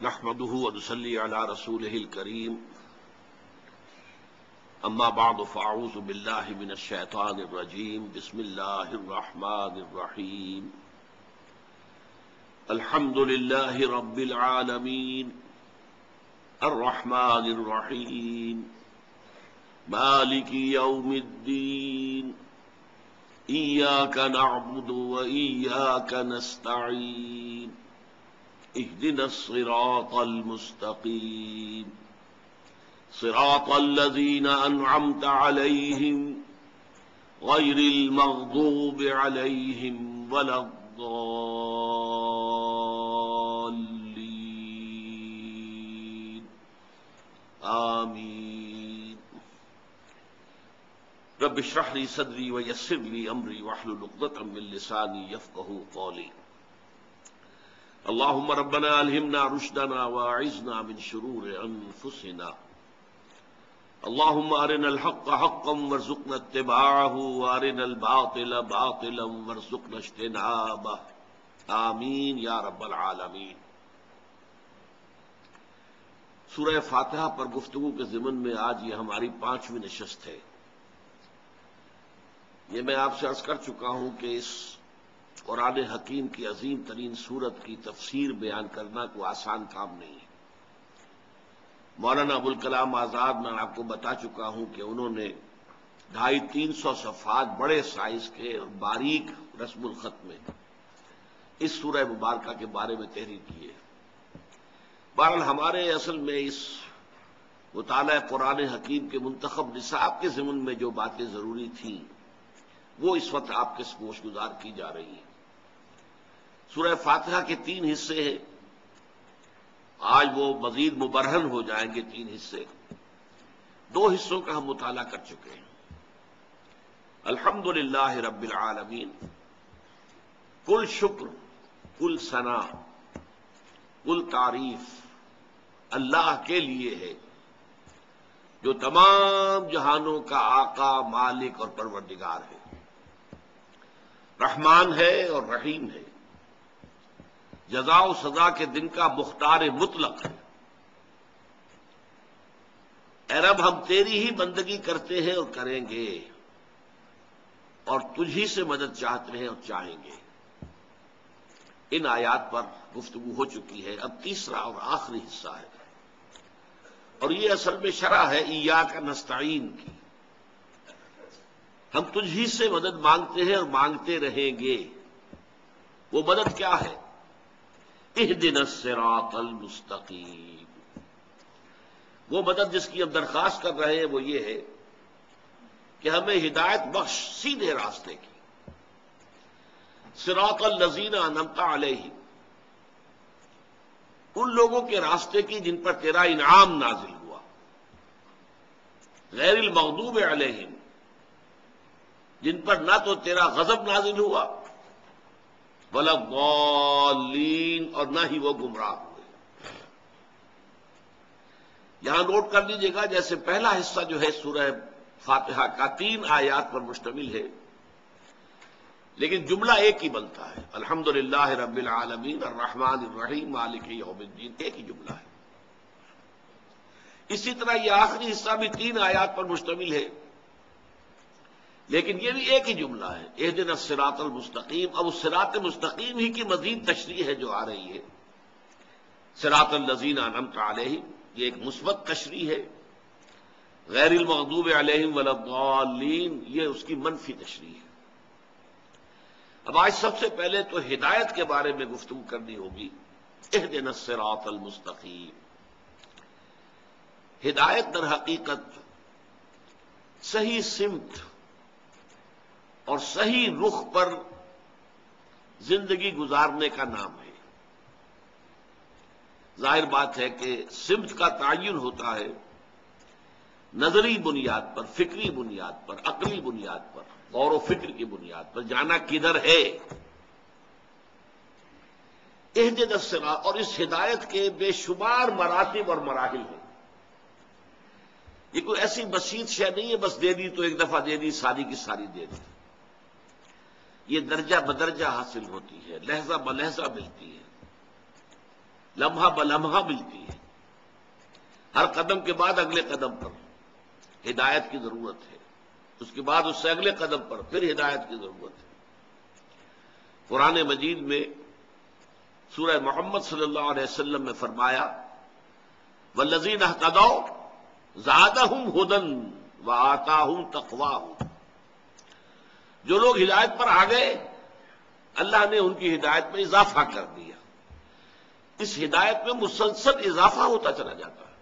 نحمده ونصلي على رسوله الكريم اما بعد فاعوذ بالله من الشيطان الرجيم بسم الله الرحمن الرحيم الحمد لله رب العالمين الرحمن الرحيم مالك يوم الدين إياك نعبد وإياك نستعين اهدنا الصراط المستقيم صراط الذين أنعمت عليهم غير المغضوب عليهم ولا الضالين آمين رب اشرح لي صدري ويسر لي أمري واحلل عقدة من لساني يفقهوا قولي اللهم ربنا ألهمنا رشدنا وأعذنا من شرور أنفسنا اللهم أرنا الحق حقا وارزقنا اتباعه وأرنا الباطل باطلا وارزقنا اجتنابه آمین یا رب العالمین۔ سورہ فاتحہ پر گفتگو کے ضمن میں آج یہ ہماری 5ویں نشست ہے۔ یہ میں آپ سے عرض کر چکا ہوں کہ اس قرآن حکیم کی عظیم ترین سورت کی تفسیر بیان کرنا کوئی آسان کام نہیں ہے۔ مولانا ابوالکلام آزاد میں آپ کو بتا چکا ہوں کہ انہوں نے 250-300 صفحات بڑے سائز کے اور باریک رسم الخط میں اس سورہ مبارکہ کے بارے میں تحریر کی ہے۔ بہرحال ہمارے اصل میں اس مطالعہ قرآن حکیم کے منتخب نصاب کے ضمن میں جو باتیں ضروری تھیں وہ اس وقت آپ کے سپوش گزار کی جا رہی ہیں۔ سورہ فاتحہ کے 3 حصے ہیں، آج وہ مزید مبرہن ہو جائیں گے 3 حصے۔ 2 حصوں کا ہم مطالعہ کر چکے ہیں۔ الحمدللہ رب العالمین، کل شکر، کل ثنا، کل تعریف اللہ کے لیے ہے جو تمام جہانوں کا آقا، مالک اور پروردگار ہے، رحمان ہے اور رحیم ہے، جزا و سزا کے دن کا مختار مطلق ہے۔ اے رب ہم تیری ہی بندگی کرتے ہیں اور کریں گے، اور تجھی سے مدد چاہتے ہیں اور چاہیں گے۔ ان آیات پر گفتگو ہو چکی ہے، اب تیسرا اور آخری حصہ ہے، اور یہ اصل میں شرح ہے ایاک نستعین کی۔ ہم تجھی سے مدد مانگتے ہیں اور مانگتے رہیں گے۔ وہ مدد کیا ہے؟ اہدنا الصراط المستقیم۔ وہ مدد جس کی ہم درخواست کر رہے ہیں وہ یہ ہے کہ ہمیں ہدایت بخش سیدھے راستے کی، صراط الذین انعمت علیہم، ان لوگوں کے راستے کی جن پر تیرا انعام نازل ہوا، غیر المغضوب علیہم، جن پر نہ تو تیرا غضب نازل ہوا ولا الضالین، اور نہ ہی وہ گمراہ ہوئے۔ یہاں نوٹ کر لیجیے گا، جیسے پہلا حصہ جو ہے سورہ فاتحہ کا 3 آیات پر مشتمل ہے، لیکن جملہ ایک ہی بنتا ہے، الحمدللہ رب العالمین الرحمن الرحیم مالک یوم الدین، ایک ہی جملہ ہے۔ اسی طرح یہ آخری حصہ بھی 3 آیات پر مشتمل ہے، لیکن یہ بھی ایک ہی جملہ ہے، اہدنا الصراط المستقیم۔ اب اس صراط مستقیم ہی کی مزید تشریح ہے جو آ رہی ہے، صراط الذین انعمت علیہم، یہ ایک مثبت تشریح ہے، غیر المغضوب علیہم ولا الضالین یہ اس کی منفی تشریح ہے۔ اب آج سب سے پہلے تو ہدایت کے بارے میں گفتگو کرنی ہوگی، اہدنا الصراط المستقیم۔ ہدایت در حقیقت صحیح سمت اور صحیح رخ پر زندگی گزارنے کا نام ہے۔ ظاہر بات ہے کہ سمت کا تعین ہوتا ہے نظری بنیاد پر، فکری بنیاد پر، عقلی بنیاد پر، غور و فکر کی بنیاد پر، جانا کدھر ہے۔ اہدنا الصراط، اور اس ہدایت کے بے شمار مراتب اور مراحل ہیں۔ یہ کوئی ایسی بسیط شے نہیں ہے بس دے دی تو ایک دفعہ دے دی، ساری کی ساری دے دی۔ یہ درجہ بدرجہ حاصل ہوتی ہے، لہجہ بلہجہ ملتی ہے۔ لمحہ بلمحہ ملتی ہے، ہر قدم کے بعد اگلے قدم پر ہدایت کی ضرورت ہے، اس کے بعد اس سے اگلے قدم پر پھر ہدایت کی ضرورت ہے۔ قرآن مجید میں سورہ محمد صلی اللہ علیہ وسلم میں فرمایا والذین اہتدوا زادہم ھدی وآتاہم تقواہم، جو لوگ ہدایت پر آ گئے اللہ نے ان کی ہدایت میں اضافہ کر دیا۔ اس ہدایت میں مسلسل اضافہ ہوتا چلا جاتا ہے،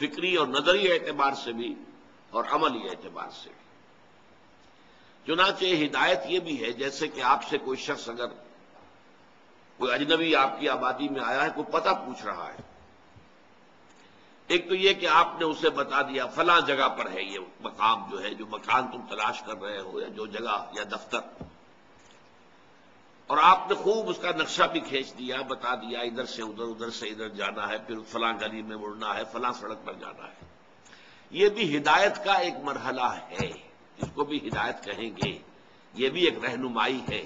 فکری اور نظری اعتبار سے بھی اور عملی اعتبار سے بھی۔ چنانچہ ہدایت یہ بھی ہے جیسے کہ آپ سے کوئی شخص اگر کوئی اجنبی آپ کی آبادی میں آیا ہے، کوئی پتہ پوچھ رہا ہے، ایک تو یہ کہ آپ نے اسے بتا دیا فلاں جگہ پر ہے یہ مقام جو ہے، جو مکان تم تلاش کر رہے ہو یا جو جگہ یا دفتر، اور آپ نے خوب اس کا نقشہ بھی کھینچ دیا، بتا دیا ادھر سے ادھر، ادھر سے ادھر جانا ہے، پھر فلاں گلی میں مڑنا ہے، فلاں سڑک پر جانا ہے۔ یہ بھی ہدایت کا ایک مرحلہ ہے، اس کو بھی ہدایت کہیں گے، یہ بھی ایک رہنمائی ہے۔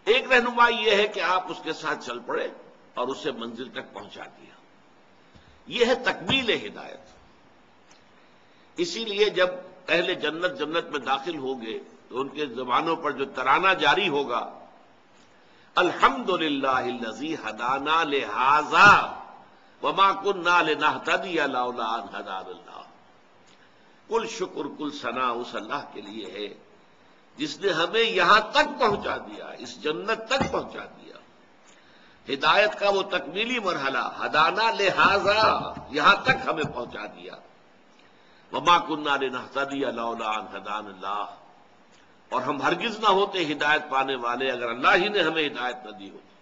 ایک رہنمائی یہ ہے کہ آپ اس کے ساتھ چل پڑے اور اسے منزل تک پہنچا دیا، یہ ہے تکمیل ہدایت۔ اسی لیے جب اہل جنت جنت میں داخل ہوں گے تو ان کے زبانوں پر جو ترانہ جاری ہوگا الحمدللہ الذی ہدانا لہذا وما کنا لنہتدی لولا ان ہدانا اللہ، کل شکر کل ثنا اس اللہ کے لیے ہے جس نے ہمیں یہاں تک پہنچا دیا، اس جنت تک پہنچا دیا۔ ہدایت کا وہ تکمیلی مرحلہ ہدانا لہذا، یہاں تک ہمیں پہنچا دیا۔ وما کنا لنہتدی لولا ان ہدانا اللہ، اور ہم ہرگز نہ ہوتے ہدایت پانے والے اگر اللہ ہی نے ہمیں ہدایت نہ دی ہوتی۔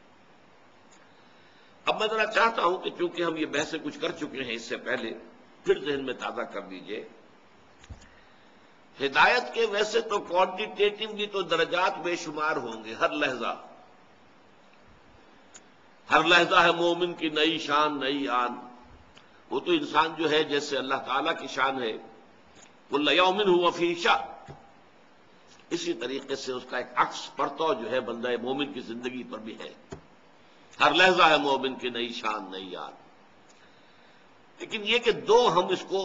اب میں ذرا چاہتا ہوں کہ چونکہ ہم یہ بحثیں کچھ کر چکے ہیں اس سے پہلے، پھر ذہن میں تازہ کر دیجئے۔ ہدایت کے ویسے تو کوانٹیٹیٹیولی تو درجات بے شمار ہوں گے، ہر لحظہ ہے مومن کی نئی شان نئی آن۔ وہ تو انسان جو ہے جیسے اللہ تعالیٰ کی شان ہے کل یوم ھو فی شأن، اسی طریقے سے اس کا ایک عکس پرتو جو ہے بندہ مومن کی زندگی پر بھی ہے، ہر لحظہ ہے مومن کی نئی شان نئی آن۔ لیکن یہ کہ دو ہم اس کو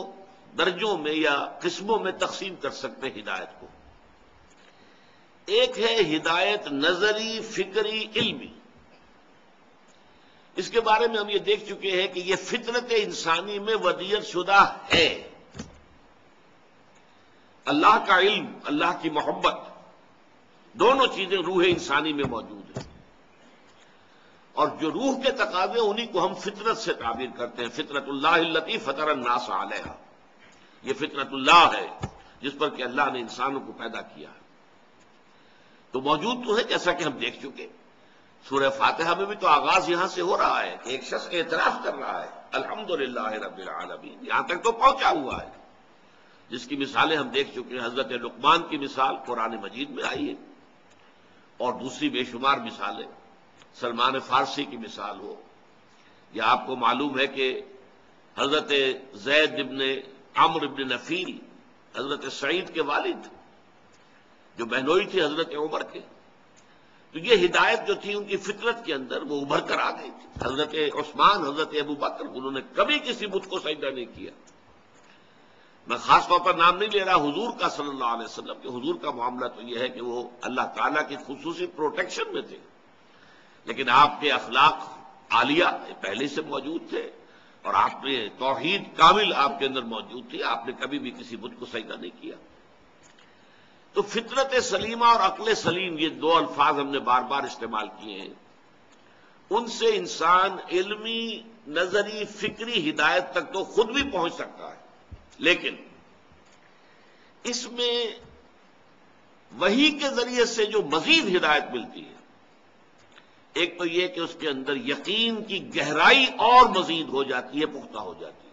درجوں میں یا قسموں میں تقسیم کر سکتے ہیں ہدایت کو۔ ایک ہے ہدایت نظری فکری علمی، اس کے بارے میں ہم یہ دیکھ چکے ہیں کہ یہ فطرت انسانی میں ودیعت شدہ ہے۔ اللہ کا علم، اللہ کی محبت، دونوں چیزیں روح انسانی میں موجود ہیں، اور جو روح کے تقاضے انہی کو ہم فطرت سے تعبیر کرتے ہیں۔ فطرت اللہ التی فطر الناس علیہا، یہ فطرت اللہ ہے جس پر کہ اللہ نے انسانوں کو پیدا کیا ہے، تو موجود تو ہے جیسا کہ ہم دیکھ چکے۔ سورہ فاتحہ میں بھی تو آغاز یہاں سے ہو رہا ہے کہ ایک شخص اعتراف کر رہا ہے الحمدللہ رب العالمین، یہاں تک تو پہنچا ہوا ہے، جس کی مثالیں ہم دیکھ چکے ہیں۔ حضرت لقمان کی مثال قرآن مجید میں آئی ہے، اور دوسری بے شمار مثالیں، سلمان فارسی کی مثال ہو، یا آپ کو معلوم ہے کہ حضرت زید ابن عمرو ابن نفیل حضرت سعید کے والد جو بہنوئی تھی حضرت عمر کے، تو یہ ہدایت جو تھی ان کی فطرت کے اندر وہ ابھر کر آ گئی تھی۔ حضرت عثمان، حضرت ابو بکر، انہوں نے کبھی کسی بت کو سجدہ نہیں کیا۔ میں خاص طور پر نام نہیں لے رہا حضور کا صلی اللہ علیہ وسلم، کہ حضور کا معاملہ تو یہ ہے کہ وہ اللہ تعالیٰ کی خصوصی پروٹیکشن میں تھے، لیکن آپ کے اخلاق عالیہ پہلے سے موجود تھے، اور آپ نے توحید کامل آپ کے اندر موجود تھی، آپ نے کبھی بھی کسی بت کو سجدہ نہیں کیا۔ تو فطرت سلیمہ اور عقل سلیم، یہ دو الفاظ ہم نے بار بار استعمال کیے ہیں، ان سے انسان علمی نظری فکری ہدایت تک تو خود بھی پہنچ سکتا ہے، لیکن اس میں وحی کے ذریعے سے جو مزید ہدایت ملتی ہے، ایک تو یہ کہ اس کے اندر یقین کی گہرائی اور مزید ہو جاتی ہے، پختہ ہو جاتی ہے۔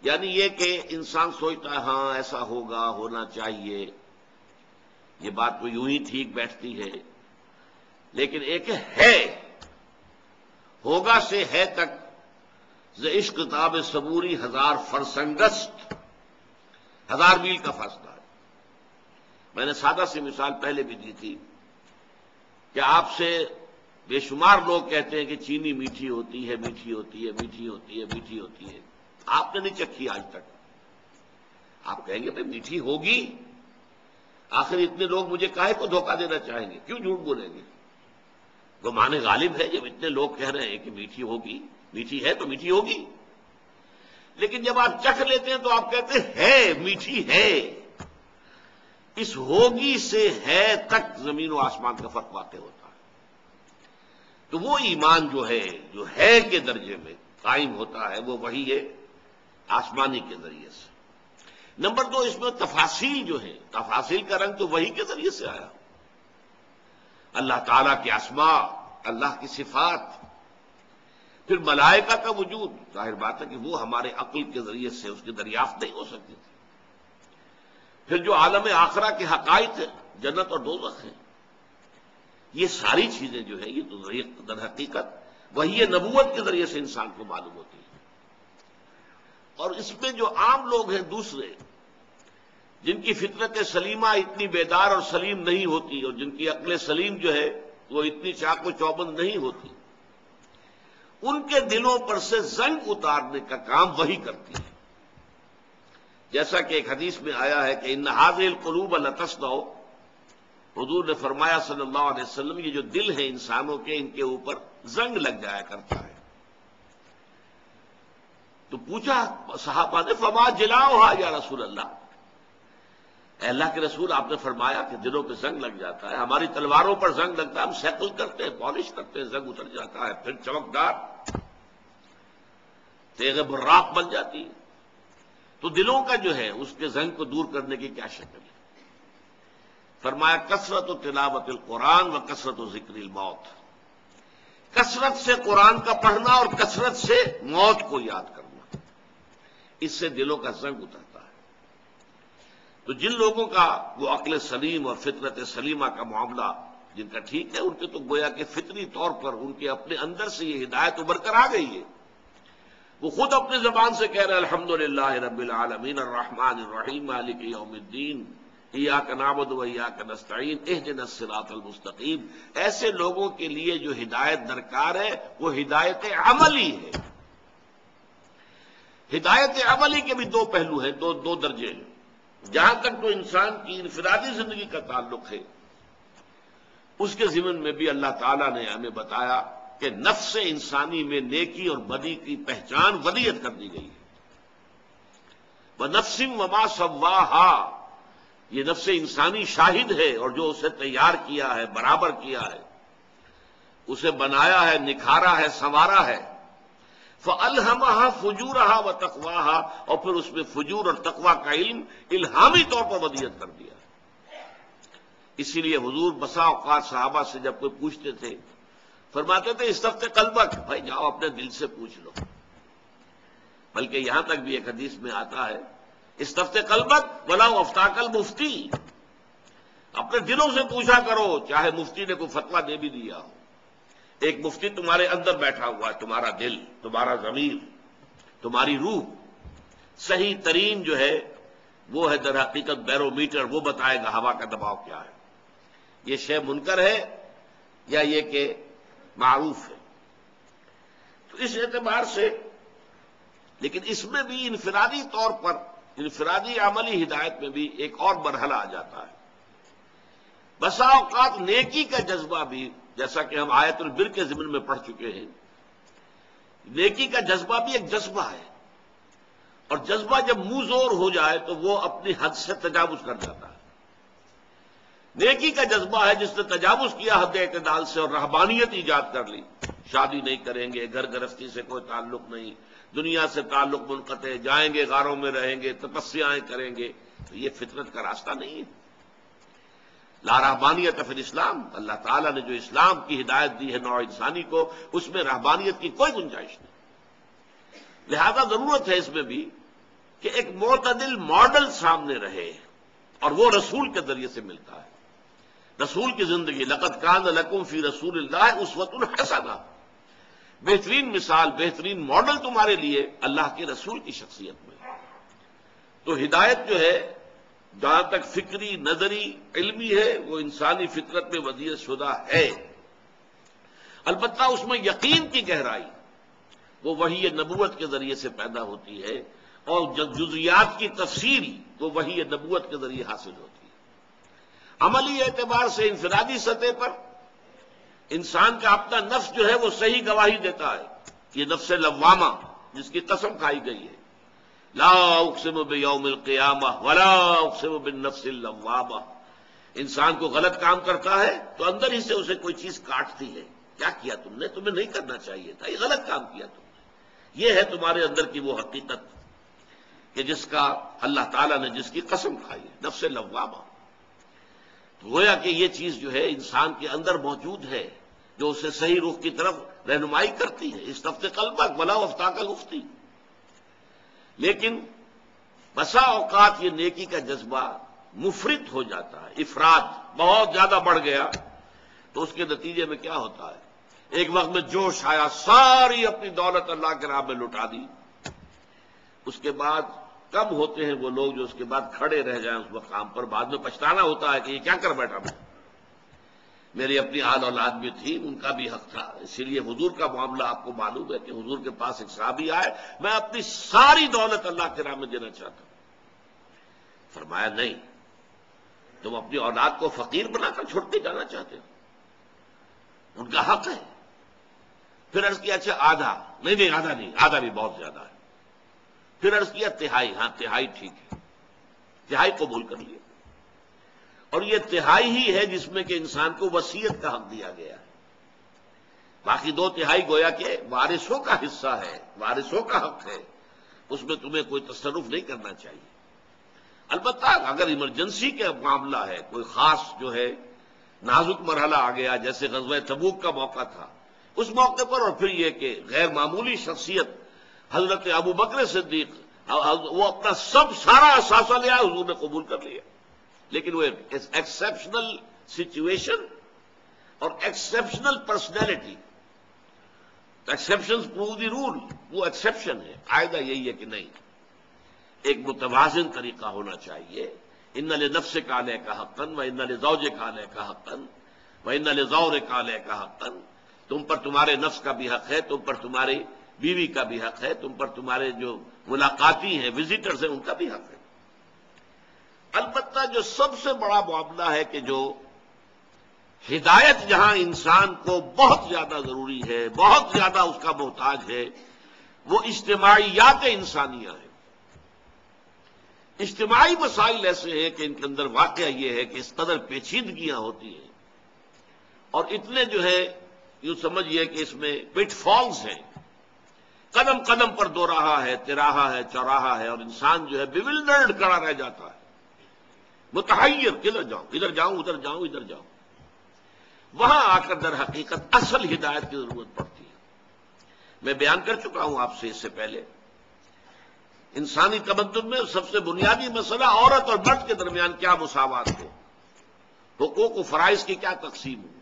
یعنی یہ کہ انسان سوچتا ہے ہاں ایسا ہوگا، ہونا چاہیے، یہ بات تو یوں ہی ٹھیک بیٹھتی ہے، لیکن ایک ہے، ہوگا سے ہے تک ز عشق تاب صبوری ہزار فرسنگست، 1000 میل کا فاصلہ ہے۔ میں نے سادہ سی مثال پہلے بھی دی تھی کہ آپ سے بے شمار لوگ کہتے ہیں کہ چینی میٹھی ہوتی ہے، میٹھی ہوتی ہے، میٹھی ہوتی ہے، میٹھی ہوتی ہے. آپ نے نہیں چکھی آج تک. آپ کہیں گے بھائی میٹھی ہوگی، آخر اتنے لوگ مجھے کاہے کو دھوکہ دینا چاہیں گے، کیوں جھوٹ بولیں گے؟ گمان غالب ہے جب اتنے لوگ کہہ رہے ہیں کہ میٹھی ہوگی، میٹھی ہے تو میٹھی ہوگی. لیکن جب آپ چکھ لیتے ہیں تو آپ کہتے ہیں ہے میٹھی ہے. اس ہوگی سے ہے تک زمین و آسمان کا فرق واقع ہوتا ہے. تو وہ ایمان جو ہے کے درجے میں قائم ہوتا ہے، وہ وہی ہے آسمانی کے ذریعے سے. نمبر 2، اس میں تفاصیل جو ہیں، تفاصیل کا رنگ تو وہی کے ذریعے سے آیا. اللہ تعالیٰ کے اسماء، اللہ کی صفات، پھر ملائکہ کا وجود. ظاہر بات ہے کہ وہ ہمارے عقل کے ذریعے سے اس کی دریافت نہیں ہو سکتی تھی. پھر جو عالم آخرہ کے حقائق ہیں، جنت اور دوزخ ہیں، یہ ساری چیزیں جو ہے یہ تو در حقیقت وہی نبوت کے ذریعے سے انسان کو معلوم ہوتی ہے. اور اس میں جو عام لوگ ہیں دوسرے، جن کی فطرت سلیمہ اتنی بیدار اور سلیم نہیں ہوتی، اور جن کی عقل سلیم جو ہے وہ اتنی چاق و چوبند نہیں ہوتی، ان کے دلوں پر سے زنگ اتارنے کا کام وہی کرتی ہے. جیسا کہ ایک حدیث میں آیا ہے کہ ان هذه القلوب لتصدع، حضور نے فرمایا صلی اللہ علیہ وسلم، یہ جو دل ہیں انسانوں کے، ان کے اوپر زنگ لگ جایا کرتا ہے. تو پوچھا صحابہ نے فما جلاؤها یا رسول اللہ، اے اللہ کے رسول آپ نے فرمایا کہ دلوں پہ زنگ لگ جاتا ہے. ہماری تلواروں پر زنگ لگتا ہے، ہم سیکل کرتے ہیں، پالش کرتے ہیں، زنگ اتر جاتا ہے، پھر چمکدار تیغ براق بن جاتی ہے. تو دلوں کا جو ہے اس کے زنگ کو دور کرنے کی کیا شکل ہے؟ فرمایا کثرت و تلاوت القرآن و کثرت و ذکر الموت، کثرت سے قرآن کا پڑھنا اور کثرت سے موت کو یاد کرنا، اس سے دلوں کا زنگ اترتا ہے. تو جن لوگوں کا وہ عقل سلیم اور فطرت سلیمہ کا معاملہ جن کا ٹھیک ہے، ان کے تو گویا کہ فطری طور پر ان کے اپنے اندر سے یہ ہدایت ابھر کر آ گئی ہے. وہ خود اپنی زبان سے کہہ رہے الحمدللہ رب العالمین الرحمن الرحیم مالک یوم الدین ایاک نعبد و ایاک نستعین اہدنا الصراط المستقیم. ایسے لوگوں کے لیے جو ہدایت درکار ہے وہ ہدایت عملی ہے. ہدایت عملی کے بھی دو پہلو ہیں، دو درجے ہیں. جہاں تک تو انسان کی انفرادی زندگی کا تعلق ہے، اس کے ضمن میں بھی اللہ تعالیٰ نے ہمیں بتایا کہ نفس انسانی میں نیکی اور بدی کی پہچان ودیت کر دی گئی ہے. وَنَفْسٍ وَمَا سَوَّاهَا، یہ نفس انسانی شاہد ہے، اور جو اسے تیار کیا ہے، برابر کیا ہے، اسے بنایا ہے، نکھارا ہے، سنوارا ہے. فَأَلْهَمَهَا فُجُورَهَا وَتَقْوَاهَا، اور پھر اس میں فجور اور تقوی کا علم الہامی طور پر ودیت کر دیا. اسی لیے حضور بسا اوقات صحابہ سے جب کوئی پوچھتے تھے فرماتے تھے استفتِ قلبک، بھائی جاؤ اپنے دل سے پوچھ لو. بلکہ یہاں تک بھی ایک حدیث میں آتا ہے استفتِ قلبک وَلَوْ أَفْتَاكَ الْمُفْتِي، اپنے دلوں سے پوچھا کرو چاہے مفتی نے کوئی فتویٰ دے بھی دیا ہو. ایک مفتی تمہارے اندر بیٹھا ہوا ہے، تمہارا دل، تمہارا ضمیر، تمہاری روح، صحیح ترین جو ہے وہ ہے در حقیقت بیرو میٹر، وہ بتائے گا ہوا کا دباؤ کیا ہے، یہ شے منکر ہے یا یہ کہ معروف ہے. تو اس اعتبار سے لیکن اس میں بھی انفرادی طور پر، انفرادی عملی ہدایت میں بھی ایک اور مرحلہ آ جاتا ہے. بسا اوقات نیکی کا جذبہ بھی، جیسا کہ ہم آیت البر کے ضمن میں پڑھ چکے ہیں، نیکی کا جذبہ بھی ایک جذبہ ہے، اور جذبہ جب منہ زور ہو جائے تو وہ اپنی حد سے تجاوز کر جاتا ہے. نیکی کا جذبہ ہے جس نے تجاوز کیا حد اعتدال سے اور رہبانیت ایجاد کر لی، شادی نہیں کریں گے، گھر گرستی سے کوئی تعلق نہیں، دنیا سے تعلق منقطع، جائیں گے غاروں میں رہیں گے، تپسیاں کریں گے. تو یہ فطرت کا راستہ نہیں ہے. لا رہبانیت فی الاسلام، اللہ تعالیٰ نے جو اسلام کی ہدایت دی ہے نوع انسانی کو، اس میں رہبانیت کی کوئی گنجائش نہیں. لہذا ضرورت ہے اس میں بھی کہ ایک معتدل ماڈل سامنے رہے، اور وہ رسول کے ذریعے سے ملتا ہے. رسول کی زندگی، لقد کان لکم فی رسول اللہ اسوۃ حسنہ، بہترین مثال، بہترین ماڈل تمہارے لیے اللہ کے رسول کی شخصیت میں. تو ہدایت جو ہے جہاں تک فکری، نظری، علمی ہے، وہ انسانی فطرت میں ودیعت شدہ ہے. البتہ اس میں یقین کی گہرائی وہ وحی نبوت کے ذریعے سے پیدا ہوتی ہے، اور جزیات کی تفصیل وہ وحی نبوت کے ذریعے حاصل ہوتی ہے۔ عملی اعتبار سے انفرادی سطح پر انسان کا اپنا نفس جو ہے وہ صحیح گواہی دیتا ہے، یہ نفس لوامہ جس کی قسم کھائی گئی ہے، لا اقسم بیوم القیامہ ولا اقسم بالنفس اللوامہ۔ انسان کو غلط کام کرتا ہے تو اندر ہی سے اسے کوئی چیز کاٹتی ہے، کیا کیا تم نے، تمہیں نہیں کرنا چاہیے تھا، یہ غلط کام کیا تم نے۔ یہ ہے تمہارے اندر کی وہ حقیقت کہ جس کا اللہ تعالیٰ نے جس کی قسم کھائی ہے، نفس لوامہ۔ گویا کہ یہ چیز جو ہے انسان کے اندر موجود ہے، جو اسے صحیح رخ کی طرف رہنمائی کرتی ہے، استفت قلبک ولا افتاک المفتی۔ لیکن بسا اوقات یہ نیکی کا جذبہ مفرط ہو جاتا ہے، افراط بہت زیادہ بڑھ گیا، تو اس کے نتیجے میں کیا ہوتا ہے، ایک وقت میں جوش آیا، ساری اپنی دولت اللہ کے راہ میں لٹا دی، اس کے بعد کم ہوتے ہیں وہ لوگ جو اس کے بعد کھڑے رہ جائیں اس مقام پر، بعد میں پچھتانا ہوتا ہے کہ یہ کیا کر بیٹھا میں، میری اپنی آل اولاد بھی تھی، ان کا بھی حق تھا۔ اسی لیے حضور کا معاملہ آپ کو معلوم ہے کہ حضور کے پاس ایک صحابی آئے، میں اپنی ساری دولت اللہ کے راہ میں دینا چاہتا ہوں۔ فرمایا نہیں، تم اپنی اولاد کو فقیر بنا کر چھوڑ کے جانا چاہتے ہو، ان کا حق ہے۔ پھر عرض کیا اچھا آدھا، نہیں آدھا نہیں، آدھا بھی بہت زیادہ ہے۔ پھر عرض کیا تہائی، ہاں تہائی ٹھیک ہے، تہائی قبول کر لیا۔ اور یہ تہائی ہی ہے جس میں کہ انسان کو وصیت کا حق دیا گیا ہے، باقی دو تہائی گویا کہ وارثوں کا حصہ ہے، وارثوں کا حق ہے، اس میں تمہیں کوئی تصرف نہیں کرنا چاہیے۔ البتہ اگر ایمرجنسی کا معاملہ ہے، کوئی خاص جو ہے نازک مرحلہ آ گیا، جیسے غزوہ تبوک کا موقع تھا، اس موقع پر، اور پھر یہ کہ غیر معمولی شخصیت حضرت ابو بکر صدیق، وہ اپنا سارا اثاثہ لیا، حضور نے قبول کر لیا۔ لیکن وہ ایکسیپشنل سچویشن اور exceptional personality, exceptions prove the role, وہ ایکسیپشن ہے، قاعدہ یہی ہے کہ نہیں، ایک متوازن طریقہ ہونا چاہیے۔ ان لنفسک علیک حقا وان لزوجک علیک حقا وان لزورک علیک حقا، تم پر تمہارے نفس کا بھی حق ہے، تم پر تمہاری بیوی کا بھی حق ہے، تم پر تمہارے جو ملاقاتی ہیں، وزٹرز ہیں، ان کا بھی حق ہے۔ البتہ جو سب سے بڑا معاملہ ہے کہ جو ہدایت جہاں انسان کو بہت زیادہ ضروری ہے، بہت زیادہ اس کا محتاج ہے، وہ اجتماعیات انسانیہ ہیں۔ اجتماعی مسائل ایسے ہیں کہ ان کے اندر واقعہ یہ ہے کہ اس قدر پیچیدگیاں ہوتی ہیں، اور اتنے جو ہے یوں سمجھیے کہ اس میں پٹ فالز ہیں، قدم قدم پر دو راہا ہے، تراہا ہے، چوراہا ہے، اور انسان جو ہے بیولڈرڈ کھڑا رہ جاتا ہے، متحیر، کدھر جاؤں، ادھر جاؤں، ادھر جاؤں، ادھر جاؤں۔ وہاں آ کر در حقیقت اصل ہدایت کی ضرورت پڑتی ہے۔ میں بیان کر چکا ہوں آپ سے اس سے پہلے، انسانی تمدن میں سب سے بنیادی مسئلہ عورت اور مرد کے درمیان کیا مساوات ہو، حقوق و فرائض کی کیا تقسیم ہو،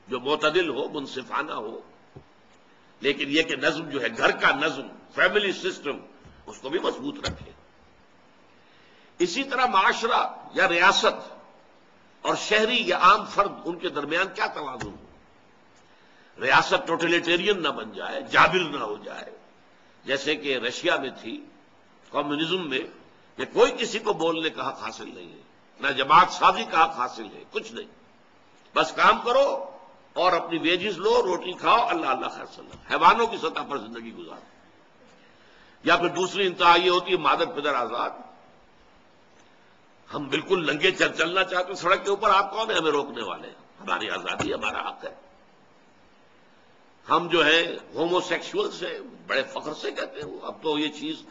جو معتدل ہو، منصفانہ ہو، لیکن یہ کہ نظم جو ہے، گھر کا نظم، فیملی سسٹم، اس کو بھی مضبوط رکھے۔ اسی طرح معاشرہ یا ریاست اور شہری یا عام فرد، ان کے درمیان کیا توازن ہو، ریاست ٹوٹلیٹیرین نہ بن جائے، جابر نہ ہو جائے، جیسے کہ رشیا میں تھی کمیونزم میں، کہ کوئی کسی کو بولنے کا حق حاصل نہیں ہے، نہ جماعت سازی کا حق حاصل ہے، کچھ نہیں، بس کام کرو اور اپنی ویجز لو، روٹی کھاؤ، اللہ اللہ خیر صلی اللہ، حیوانوں کی سطح پر زندگی گزارو۔ یا پھر دوسری انتہا یہ ہوتی ہے مادر پدر آزاد، ہم بالکل ننگے چلنا چاہتے ہیں سڑک کے اوپر، آپ کون ہیں ہمیں روکنے والے، ہماری آزادی ہمارا حق ہے۔ ہم جو ہے ہومو سیکشول سے بڑے فخر سے کہتے ہیں، اب تو یہ چیز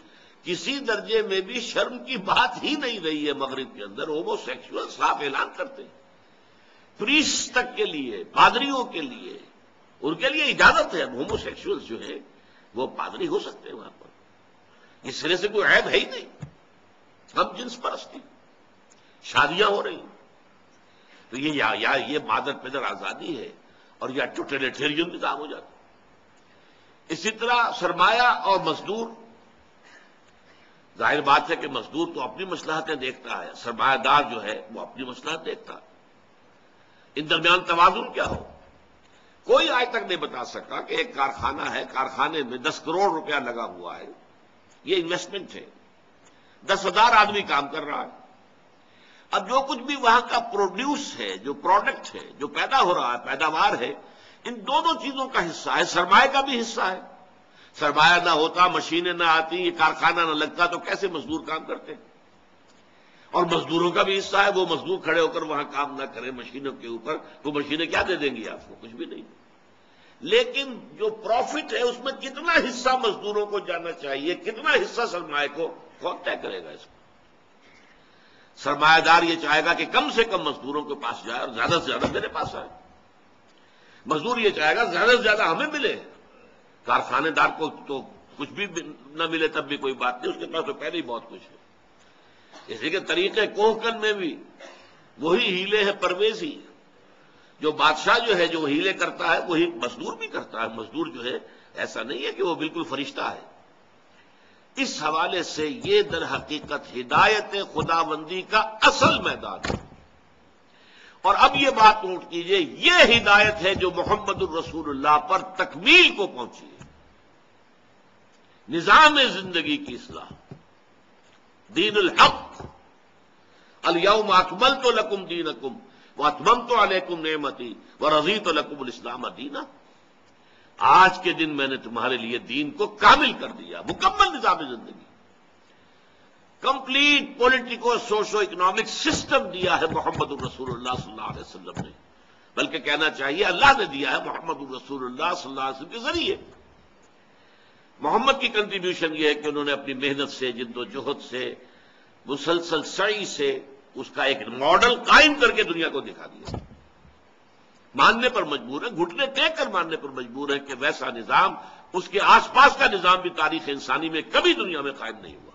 کسی درجے میں بھی شرم کی بات ہی نہیں رہی ہے، مغرب کے اندر ہومو سیکشول صاف اعلان کرتے ہیں، پریسٹ تک کے لیے، پادریوں کے لیے، ان کے لیے اجازت ہے، ہومو سیکشول جو ہے وہ پادری ہو سکتے ہیں وہاں پر، اس سرے سے کوئی عیب ہے ہی نہیں، ہم جنس پرستی، شادیاں ہو رہی ہیں، تو یہ یا یہ مادر پدر آزادی ہے، اور یا ٹوٹلیٹیرین نظام ہو جاتا ہے۔ اسی طرح سرمایہ اور مزدور، ظاہر بات ہے کہ مزدور تو اپنی مصلحتیں دیکھتا ہے، سرمایہ دار جو ہے وہ اپنی مصلحت دیکھتا ہے، ان درمیان توازن کیا ہو۔ کوئی آج تک نہیں بتا سکا کہ ایک کارخانہ ہے، کارخانے میں 10 کروڑ روپیہ لگا ہوا ہے، یہ انویسٹمنٹ ہے، 10,000 آدمی کام کر رہا ہے۔ اب جو کچھ بھی وہاں کا پروڈیوس ہے، جو پروڈکٹ ہے، جو پیدا ہو رہا ہے، پیداوار ہے، ان دونوں چیزوں کا حصہ ہے، سرمایہ کا بھی حصہ ہے۔ سرمایہ نہ ہوتا، مشینیں نہ آتی، یہ کارخانہ نہ لگتا تو کیسے مزدور کام کرتے؟ اور مزدوروں کا بھی حصہ ہے، وہ مزدور کھڑے ہو کر وہاں کام نہ کریں مشینوں کے اوپر، وہ مشینیں کیا دے دیں گی آپ کو؟ کچھ بھی نہیں۔ لیکن جو پروفٹ ہے اس میں کتنا حصہ مزدوروں کو جانا چاہیے، کتنا حصہ سرمایہ کو، کون طے کرے گا اس کو؟ سرمایہ دار یہ چاہے گا کہ کم سے کم مزدوروں کے پاس جائے اور زیادہ سے زیادہ میرے پاس آئے، مزدور یہ چاہے گا زیادہ سے زیادہ ہمیں ملے، کارخانے دار کو تو کچھ بھی نہ ملے تب بھی کوئی بات نہیں، اس کے پاس تو پہلے ہی بہت کچھ ہے۔ اسی کے طریقے کوہکن میں بھی وہی ہیلے ہیں پرویزی، جو بادشاہ جو ہے جو ہیلے کرتا ہے وہی مزدور بھی کرتا ہے، مزدور جو ہے ایسا نہیں ہے کہ وہ بالکل فرشتہ ہے۔ اس حوالے سے یہ در حقیقت ہدایت خداوندی کا اصل میدان ہے۔ اور اب یہ بات نوٹ کیجئے، یہ ہدایت ہے جو محمد الرسول اللہ پر تکمیل کو پہنچی ہے، نظام زندگی کی اصلاح، دین الحق، الیوم اکملت لکم دینکم واتممت علیکم نعمتی ورضیت لکم الاسلام دینا۔ آج کے دن میں نے تمہارے لیے دین کو کامل کر دیا، مکمل نظام زندگی، complete politico socio economic system دیا ہے محمد الرسول اللہ صلی اللہ علیہ وسلم نے، بلکہ کہنا چاہیے اللہ نے دیا ہے محمد الرسول اللہ صلی اللہ علیہ وسلم کے ذریعے۔ محمد کی کنٹریبیوشن یہ ہے کہ انہوں نے اپنی محنت سے، جد و جہد سے، مسلسل سعی سے اس کا ایک ماڈل قائم کر کے دنیا کو دکھا دیا۔ ماننے پر مجبور ہے، گھٹنے ٹیک کر ماننے پر مجبور ہے کہ ویسا نظام، اس کے آس پاس کا نظام بھی تاریخ انسانی میں کبھی دنیا میں قائم نہیں ہوا۔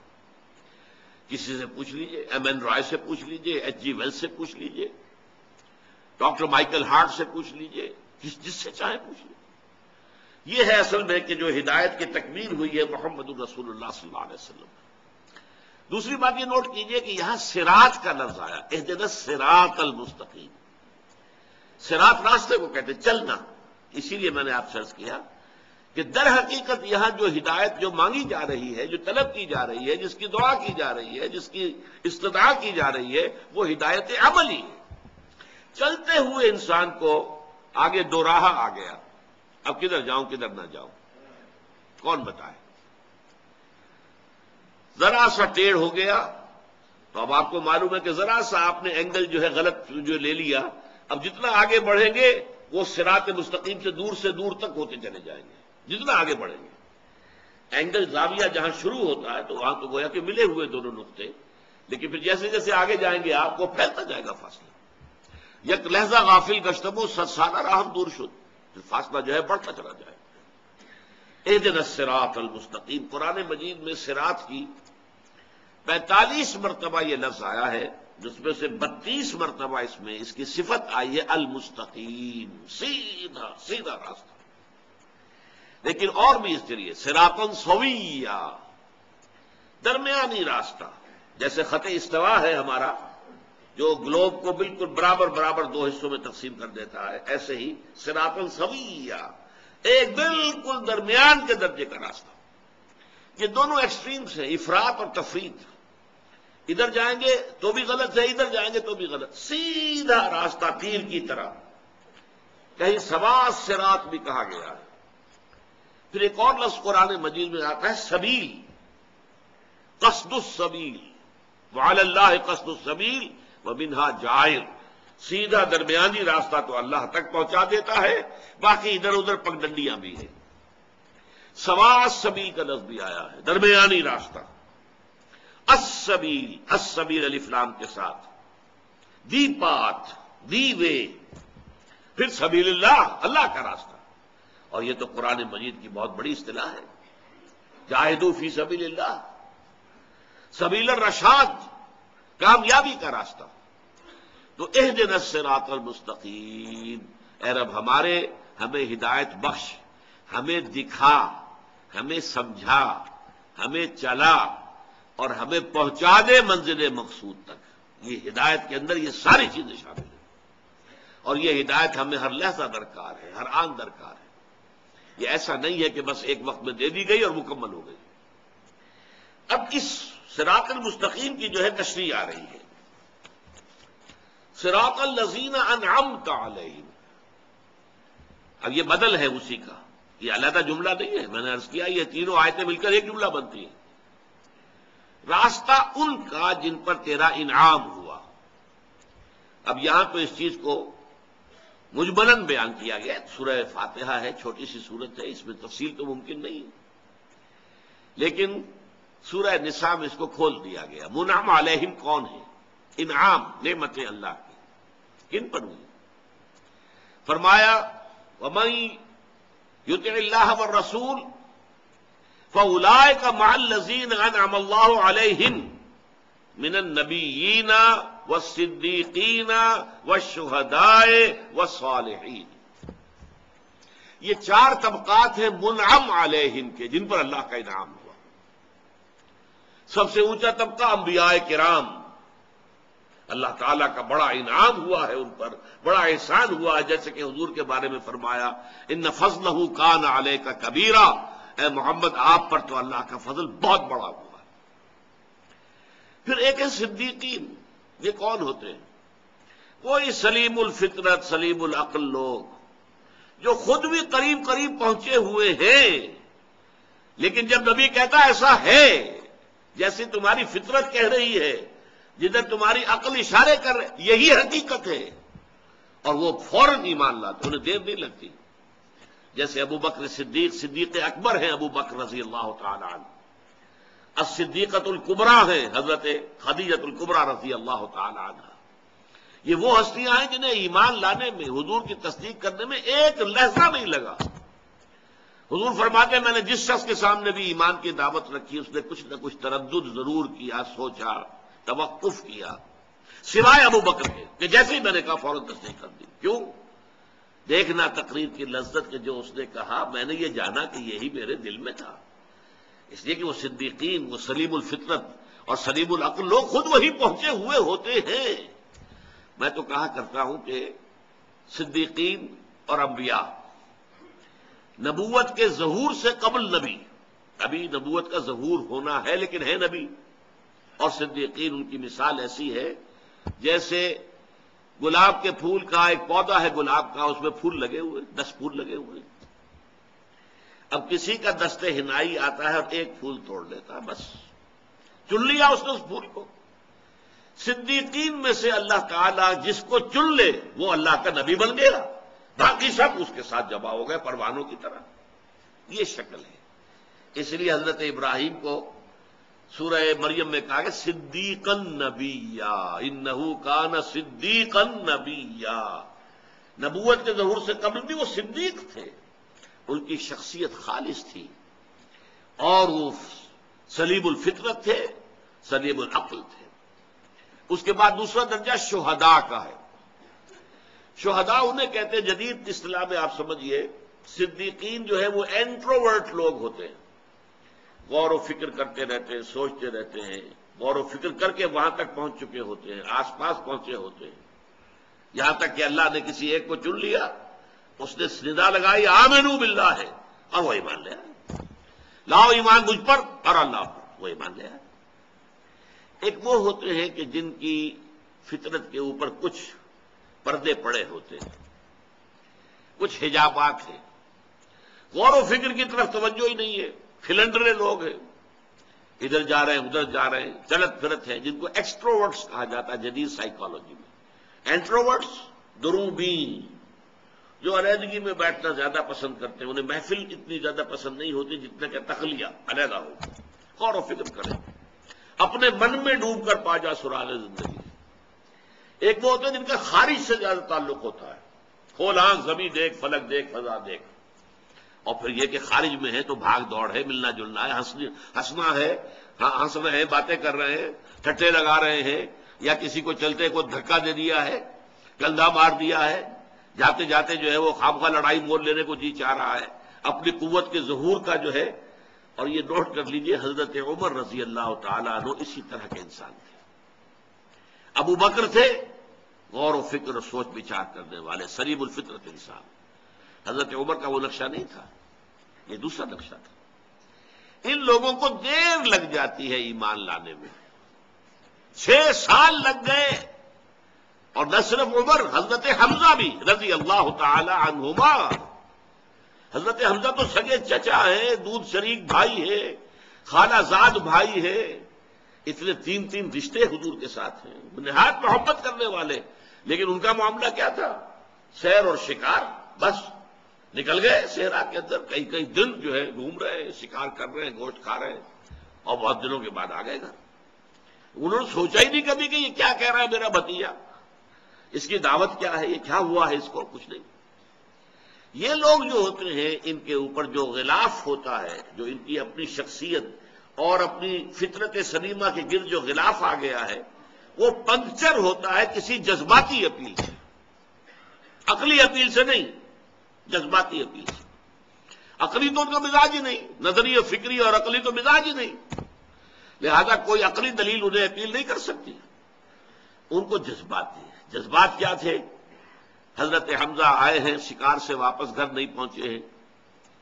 کسی سے پوچھ لیجئے، ایم این رائے سے پوچھ لیجئے، ایچ جی ویلس سے پوچھ لیجئے، ڈاکٹر مائیکل ہارٹ سے پوچھ لیجئے، جس سے چاہے پوچھ لیجئے۔ یہ ہے اصل میں کہ جو ہدایت کی تکمیل ہوئی ہے محمد الرسول اللہ صلی اللہ علیہ وسلم۔ دوسری بات یہ نوٹ کیجئے کہ یہاں صراط کا لفظ آیا، اہدنا الصراط المستقیم۔ صراط راستے کو کہتے چلنا، اسی لیے میں نے آپ سے عرض کیا کہ در حقیقت یہاں جو ہدایت جو مانگی جا رہی ہے، جو طلب کی جا رہی ہے، جس کی دعا کی جا رہی ہے، جس کی استدعا کی جا رہی ہے، وہ ہدایت عملی ہے۔ چلتے ہوئے انسان کو آگے دو راہ آ گیا، اب کدھر جاؤں کدھر نہ جاؤں، کون بتائے؟ ذرا سا ٹیڑھ ہو گیا تو اب آپ کو معلوم ہے کہ ذرا سا آپ نے اینگل جو ہے غلط جو لے لیا، اب جتنا آگے بڑھیں گے وہ صراط مستقیم سے دور تک ہوتے چلے جائیں گے، جتنا آگے بڑھیں گے۔ اینگل زاویہ جہاں شروع ہوتا ہے تو وہاں تو گویا کہ ملے ہوئے دونوں نقطے، لیکن پھر جیسے جیسے آگے جائیں گے آپ کو پھیلتا جائے گا فاصلہ۔ یک لہذا غافل گشتبو صد سالہ راہم دور شد، پھر فاصلہ جو ہے بڑھتا چلا جائے۔ اہدنا الصراط المستقیم، قرآن مجید میں صراط کی 45 مرتبہ یہ لفظ آیا ہے، جس میں سے 32 مرتبہ اس کی صفت آئی ہے المستقیم، سیدھا سیدھا راستہ۔ لیکن اور بھی اس ذریعے صراطا سویہ، درمیانی راستہ، جیسے خط استوا ہے ہمارا جو گلوب کو بالکل برابر برابر دو حصوں میں تقسیم کر دیتا ہے، ایسے ہی صراطا سویہ، ایک بالکل درمیان کے درجے کا راستہ۔ یہ دونوں ایکسٹریمز ہیں، افراط اور تفریط، ادھر جائیں گے تو بھی غلط ہے، ادھر جائیں گے تو بھی غلط، سیدھا راستہ تیر کی طرح۔ کہیں سوا صراط بھی کہا گیا ہے۔ پھر ایک اور لفظ قرآن مجید میں آتا ہے سبیل، قصد السبیل، وعلی اللہ قصد السبیل ومنہا جائر، سیدھا درمیانی راستہ تو اللہ تک پہنچا دیتا ہے، باقی ادھر ادھر پگڈنڈیاں بھی ہیں۔ سوا السبیل کا لفظ بھی آیا ہے، درمیانی راستہ۔ السبیل، السبیل الف لام کے ساتھ، دی پاتھ، دی وے، پھر سبیل اللہ، اللہ کا راستہ۔ اور یہ تو قرآن مجید کی بہت بڑی اصطلاح ہے، جاہدوا فی سبیل اللہ، سبیل الرشاد، کامیابی کا راستہ۔ تو اہدنا الصراط المستقیم، اے رب ہمارے، ہمیں ہدایت بخش، ہمیں دکھا، ہمیں سمجھا، ہمیں چلا اور ہمیں پہنچا دے منزل مقصود تک۔ یہ ہدایت کے اندر یہ ساری چیزیں شامل ہیں۔ اور یہ ہدایت ہمیں ہر لحظہ درکار ہے، ہر آن درکار ہے۔ یہ ایسا نہیں ہے کہ بس ایک وقت میں دے دی گئی اور مکمل ہو گئی۔ اب اس صراط المستقیم کی جو ہے تشریح آ رہی ہے۔ صراط الذین انعمت علیہم، اب یہ بدل ہے اسی کا، یہ علیحدہ جملہ نہیں ہے، میں نے عرض کیا یہ تینوں آیتیں مل کر ایک جملہ بنتی ہیں۔ راستہ ان کا جن پر تیرا انعام ہوا۔ اب یہاں تو اس چیز کو مجملاً بیان کیا گیا، سورہ فاتحہ ہے، چھوٹی سی سورت ہے، اس میں تفصیل تو ممکن نہیں ہے، لیکن سورہ نساء میں اس کو کھول دیا گیا۔ منعم علیہم کون ہے؟ انعام، نعمتیں اللہ کی کن پر ہوئی؟ فرمایا وَمَن يُطِعِ اللَّهَ وَالرَّسُولَ فَأُولَٰئِكَ مَعَ الَّذِينَ أَنْعَمَ اللَّهُ عَلَيْهِمْ مِنَ النَّبِيِّينَ وَالصِّدِّيقِينَ وَالشُّهَدَاءِ وَالصَّالِحِينَ۔ یہ چار طبقات ہیں منعم علیہم کے، جن پر اللہ کا انعام ہوا۔ سب سے اونچا طبقہ انبیاء کرام، اللہ تعالیٰ کا بڑا انعام ہوا ہے ان پر، بڑا احسان ہوا ہے، جیسے کہ حضور کے بارے میں فرمایا ان فضلہ کان علیک کبیرا، اے محمد آپ پر تو اللہ کا فضل بہت بڑا ہوا ہے۔ پھر ایک ہے صدیقین، یہ کون ہوتے ہیں؟ کوئی سلیم الفطرت سلیم العقل لوگ جو خود بھی قریب قریب پہنچے ہوئے ہیں، لیکن جب نبی کہتا ایسا ہے جیسے تمہاری فطرت کہہ رہی ہے، جدھر تمہاری عقل اشارے کر رہے، یہی حقیقت ہے، اور وہ فوراً ایمان لاتے، انہیں دیر نہیں لگتی۔ جیسے ابو بکر صدیق، صدیق اکبر ہیں ابو بکر رضی اللہ تعالی عنہ، الصدیقۃ الکبریٰ ہیں حضرت خدیجۃ الکبریٰ رضی اللہ تعالی عنہ۔ یہ وہ ہستیاں ہیں جنہیں ایمان لانے میں، حضور کی تصدیق کرنے میں ایک لحظہ نہیں لگا۔ حضور فرماتے ہیں میں نے جس شخص کے سامنے بھی ایمان کی دعوت رکھی اس نے کچھ نہ کچھ تردد ضرور کیا، سوچا، توقف کیا، سوائے ابو بکر کے کہ جیسے ہی میں نے کہا فوراً تصدیق کر دی۔ کیوں؟ دیکھنا تقریر کی لذت کہ جو اس نے کہا میں نے یہ جانا کہ یہی میرے دل میں تھا، اس لیے کہ وہ صدیقین، وہ سلیم الفطرت اور سلیم العقل لوگ خود وہی پہنچے ہوئے ہوتے ہیں۔ میں تو کہا کرتا ہوں کہ صدیقین اور انبیاء نبوت کے ظہور سے قبل نبی، ابھی نبوت کا ظہور ہونا ہے لیکن ہے نبی، اور صدیقین ان کی مثال ایسی ہے جیسے گلاب کے پھول کا ایک پودا ہے گلاب کا، اس میں پھول لگے ہوئے، 10 پھول لگے ہوئے۔ اب کسی کا دست ہنائی آتا ہے اور ایک پھول توڑ لیتا ہے، بس چن لیا اس نے اس پھول کو۔ صدیقین میں سے اللہ تعالیٰ جس کو چن لے وہ اللہ کا نبی بن گیا، باقی سب اس کے ساتھ جمع ہو گئے پروانوں کی طرح۔ یہ شکل ہے۔ اس لیے حضرت ابراہیم کو سورہ مریم میں کہا کہ صدیقا نبیّا، انہ کان صدیقا نبیّا، نبوت کے ظہور سے قبل بھی وہ صدیق تھے، ان کی شخصیت خالص تھی، اور وہ سلیم الفطرت تھے، سلیم العقل تھے۔ اس کے بعد دوسرا درجہ شہداء کا ہے۔ شہداء انہیں کہتے ہیں، جدید اصطلاح میں آپ سمجھیے، صدیقین جو ہے وہ انٹروورٹ لوگ ہوتے ہیں، غور و فکر کرتے رہتے ہیں، سوچتے رہتے ہیں، غور و فکر کر کے وہاں تک پہنچ چکے ہوتے ہیں، آس پاس پہنچے ہوتے ہیں، یہاں تک کہ اللہ نے کسی ایک کو چن لیا، اس نے ندا لگائی آمنو باللہ ہے، اور وہ ایمان لے آئے، لاؤ ایمان مجھ پر اور اللہ پر، وہ ایمان لے آئے۔ ایک وہ ہوتے ہیں کہ جن کی فطرت کے اوپر کچھ پردے پڑے ہوتے ہیں، کچھ حجابات ہیں، غور و فکر کی طرف توجہ ہی نہیں ہے، کھلنڈرے لوگ ہیں، ادھر جا رہے ہیں ادھر جا رہے ہیں، چلت پھرت ہیں، جن کو ایکسٹروورٹس کہا جاتا ہے جدید سائیکالوجی میں۔ انٹروورٹس دروبین، جو علیحدگی میں بیٹھنا زیادہ پسند کرتے ہیں، انہیں محفل اتنی زیادہ پسند نہیں ہوتی جتنا کہ تخلیہ، علیحدہ ہو، غور و فکر کریں، اپنے من میں ڈوب کر پا جا سراغ زندگی۔ ایک وہ ہوتے ہیں جن کا خارج سے زیادہ تعلق ہوتا ہے، کھول آنکھ زمین دیکھ، فلک دیکھ، فضا دیکھ، اور پھر یہ کہ خارج میں ہے تو بھاگ دوڑ ہے، ملنا جلنا ہے، ہنسنا ہے، ہنس رہے ہیں، باتیں کر رہے ہیں، ٹھٹے لگا رہے ہیں، یا کسی کو چلتے کو دھکا دے دیا ہے، کندھا مار دیا ہے، جاتے جاتے جو ہے وہ خامخواہ لڑائی مول لینے کو جی چاہ رہا ہے، اپنی قوت کے ظہور کا جو ہے۔ اور یہ نوٹ کر لیجئے حضرت عمر رضی اللہ تعالیٰ عنہ اسی طرح کے انسان تھے۔ ابو بکر تھے غور و فکر اور سوچ بچار کرنے والے، سلیم الفطرت انسان. حضرت عمر کا وہ نقشہ نہیں تھا، یہ دوسرا نقشہ تھا. ان لوگوں کو دیر لگ جاتی ہے ایمان لانے میں، 6 سال لگ گئے. اور نہ صرف عمر، حضرت حمزہ بھی رضی اللہ تعالی عنہما. حضرت حمزہ تو سگے چچا ہے، دودھ شریک بھائی ہے، خالہ زاد بھائی ہے. اتنے 3 رشتے حضور کے ساتھ ہیں، نہایت محبت کرنے والے. لیکن ان کا معاملہ کیا تھا؟ سیر اور شکار. بس نکل گئے صحرا کے اندر، کئی دن جو ہے گھوم رہے ہیں، شکار کر رہے ہیں، گوشت کھا رہے ہیں، اور بہت دنوں کے بعد آ گئے گھر. انہوں نے سوچا ہی نہیں کبھی کہ یہ کیا کہہ رہا ہے میرا بھتیجا، اس کی دعوت کیا ہے، یہ کیا ہوا ہے اس کو، کچھ نہیں. یہ لوگ جو ہوتے ہیں ان کے اوپر جو غلاف ہوتا ہے، جو ان کی اپنی شخصیت اور اپنی فطرت سلیمہ کے گرد جو غلاف آ گیا ہے، وہ پنکچر ہوتا ہے کسی جذباتی اپیل سے، عقلی اپیل سے نہیں، جذباتی اپیل سے. عقلی تو ان کا مزاج ہی نہیں، نظری اور فکری اور عقلی تو مزاج ہی نہیں. لہذا کوئی عقلی دلیل انہیں اپیل نہیں کر سکتی. ان کو جذباتی ہے. جذبات کیا تھے؟ حضرت حمزہ آئے ہیں شکار سے، واپس گھر نہیں پہنچے ہیں.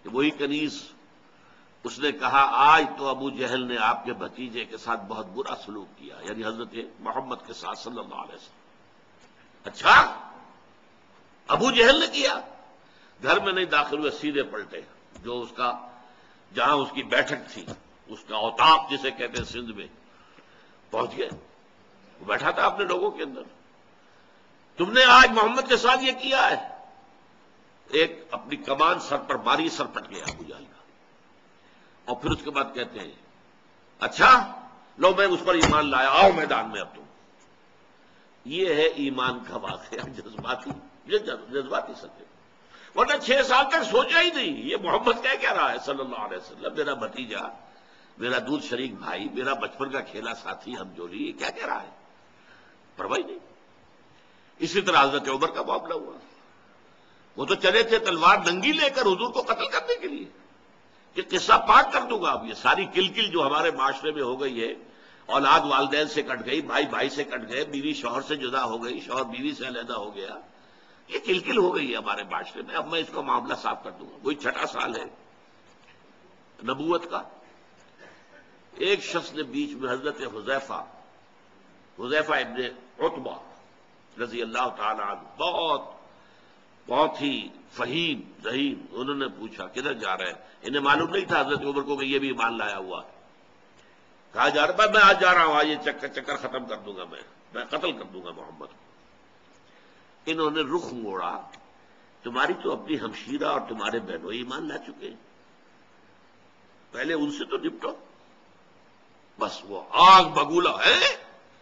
وہی کنیز اس نے کہا آج تو ابو جہل نے آپ کے بھتیجے کے ساتھ بہت برا سلوک کیا، یعنی حضرت محمد کے ساتھ صلی اللہ علیہ وسلم. اچھا، ابو جہل نے کیا؟ گھر میں نہیں داخل ہوئے، سیدھے پلٹے. جو اس کا جہاں اس کی بیٹھک تھی، اس کا اوتاق جسے کہتے ہیں سندھ میں، پہنچ گئے. وہ بیٹھا تھا اپنے لوگوں کے اندر. تم نے آج محمد کے ساتھ یہ کیا ہے؟ ایک اپنی کمان سر پر ماری، سر پٹ گیا ابو جہل کا. اور پھر اس کے بعد کہتے ہیں اچھا لو میں اس پر ایمان لایا، آؤ میدان میں اب تم. یہ ہے ایمان کا واقعہ، جذباتی سطح. ورنہ 6 سال تک سوچا ہی نہیں یہ محمد کیا رہا ہے صلی اللہ علیہ وسلم، میرا بھتیجا، میرا دودھ شریک بھائی، میرا بچپن کا کھیلا ساتھی، ہم جوڑی، یہ کیا کہہ رہا ہے، پرواہ نہیں. اسی طرح حضرت عمر کا معاملہ ہوا. وہ تو چلے تھے تلوار ننگی لے کر حضور کو قتل کرنے کے لیے، کہ قصہ پاک کر دوں گا. اب یہ ساری کل جو ہمارے معاشرے میں ہو گئی ہے، اولاد والدین سے کٹ گئی، بھائی بھائی سے کٹ گئے، بیوی شوہر سے جدا ہو گئی، شوہر بیوی سے علیحدہ ہو گیا، یہ کل ہو گئی ہے ہمارے معاشرے میں. اب میں اس کو معاملہ صاف کر دوں گا. وہی 6واں سال ہے نبوت کا. ایک شخص نے بیچ میں حضرت حذیفہ ابن عتبہ رضی اللہ تعالی عنہ، بہت ہی فہیم ذہین، انہوں نے پوچھا کدھر جا رہے ہیں؟ انہیں معلوم نہیں تھا حضرت عمر کو کہ یہ بھی ایمان لایا ہوا. کہا جا رہا میں آج جا رہا ہوں، آج یہ چکر ختم کر دوں گا، میں قتل کر دوں گا محمد کو. انہوں نے رخ موڑا، تمہاری تو اپنی ہمشیرہ اور تمہارے بہنوں ایمان لا چکے ہیں، پہلے ان سے تو نپٹو. بس وہ آگ بگولا ہے،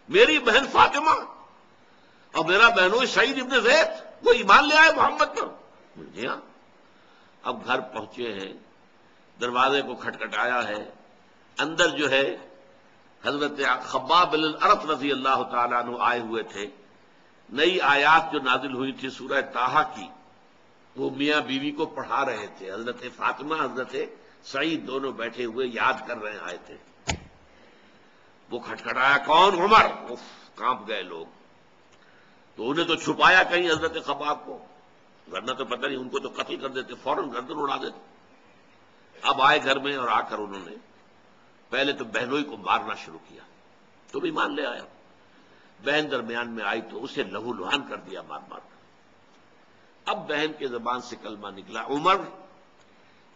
میری بہن فاطمہ اور میرا بہنوئی سعید ابن زید وہ ایمان لے آئے محمد پر. جی ہاں. اب گھر پہنچے ہیں، دروازے کو کھٹکھٹایا ہے. اندر جو ہے حضرت خباب بن الارت رضی اللہ تعالیٰ عنہ آئے ہوئے تھے. نئی آیات جو نازل ہوئی تھی سورہ طٰہٰ کی، وہ میاں بیوی کو پڑھا رہے تھے. حضرت فاطمہ، حضرت سعید دونوں بیٹھے ہوئے یاد کر رہے آئے تھے. وہ کھٹکھٹایا، کون؟ عمر. کانپ گئے لوگ. تو انہیں تو چھپایا کہیں حضرت خباب کو، ورنہ تو پتہ نہیں، ان کو تو قتل کر دیتے، فوراً گردن اڑا دیتے. اب آئے گھر میں اور آ کر انہوں نے پہلے تو بہنوئی کو مارنا شروع کیا. تو بھی مان لے آیا. بہن درمیان میں آئی تو اسے لہو لہان کر دیا مار مار کر. اب بہن کے زبان سے کلمہ نکلا، عمر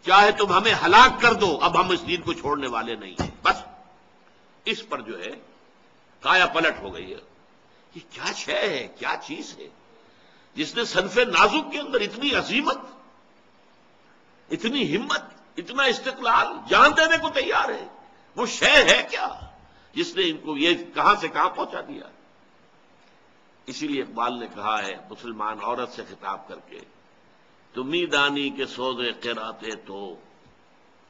چاہے تم ہمیں ہلاک کر دو، اب ہم اس دین کو چھوڑنے والے نہیں ہیں. بس اس پر جو ہے کایا پلٹ ہو گئی ہے. یہ کیا شے ہے، کیا چیز ہے جس نے صنف نازک کے اندر اتنی عظیمت، اتنی ہمت، اتنا استقلال، جان دینے کو تیار ہے؟ وہ شے ہے کیا جس نے ان کو یہ کہاں سے کہاں پہنچا دیا؟ اسی لیے اقبال نے کہا ہے مسلمان عورت سے خطاب کر کے، تمہیں دانی کے سودے قراتے تو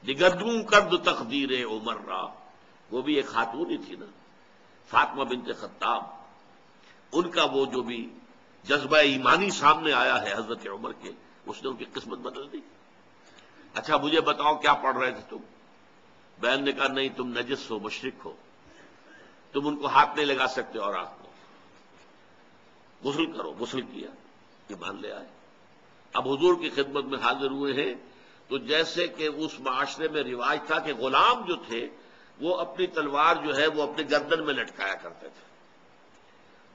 دگردوں کرد تقدیر عمر را. وہ بھی ایک خاتون ہی تھی نا، فاطمہ بنت خطاب. ان کا وہ جو بھی جذبہ ایمانی سامنے آیا ہے حضرت عمر کے، اس نے ان کی قسمت بدل دی. اچھا مجھے بتاؤ کیا پڑھ رہے تھے تم؟ بہن نے کہا نہیں، تم نجس ہو، مشرک ہو، تم ان کو ہاتھ نہیں لگا سکتے اور آنکھ کو. غسل کرو، غسل کیا، ایمان لے آئے۔ اب حضور کی خدمت میں حاضر ہوئے ہیں تو جیسے کہ اس معاشرے میں رواج تھا کہ غلام جو تھے وہ اپنی تلوار جو ہے وہ اپنے گردن میں لٹکایا کرتے تھے،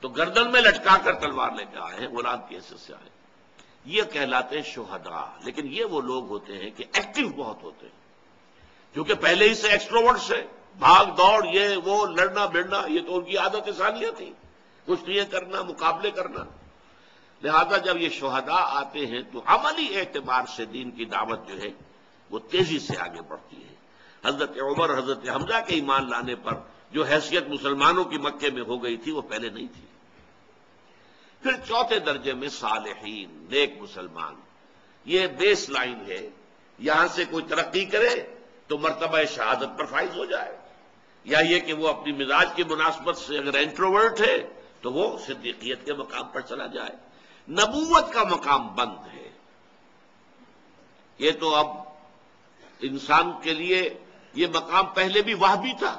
تو گردن میں لٹکا کر تلوار لے کے آئے ہیں، غلام کی حیثیت سے آئے، یہ کہلاتے ہیں شہداء۔ لیکن یہ وہ لوگ ہوتے ہیں کہ ایکٹیو بہت ہوتے ہیں، کیونکہ پہلے ہی سے ایکسٹروورٹس ہیں، بھاگ دوڑ، یہ وہ لڑنا بھڑنا، یہ تو ان کی عادت ثانیہ تھی، کشتیاں کرنا، مقابلے کرنا۔ لہذا جب یہ شہداء آتے ہیں تو عملی اعتبار سے دین کی دعوت جو ہے وہ تیزی سے آگے بڑھتی ہے۔ حضرت عمر، حضرت حمزہ کے ایمان لانے پر جو حیثیت مسلمانوں کی مکے میں ہو گئی تھی وہ پہلے نہیں تھی۔ پھر چوتھے درجے میں صالحین، نیک مسلمان، یہ بیس لائن ہے، یہاں سے کوئی ترقی کرے تو مرتبہ شہادت پر فائز ہو جائے، یا یہ کہ وہ اپنی مزاج کی مناسبت سے اگر انٹروورٹ ہے تو وہ صدیقیت کے مقام پر چلا جائے۔ نبوت کا مقام بند ہے، یہ تو اب انسان کے لیے یہ مقام پہلے بھی وہابی تھا،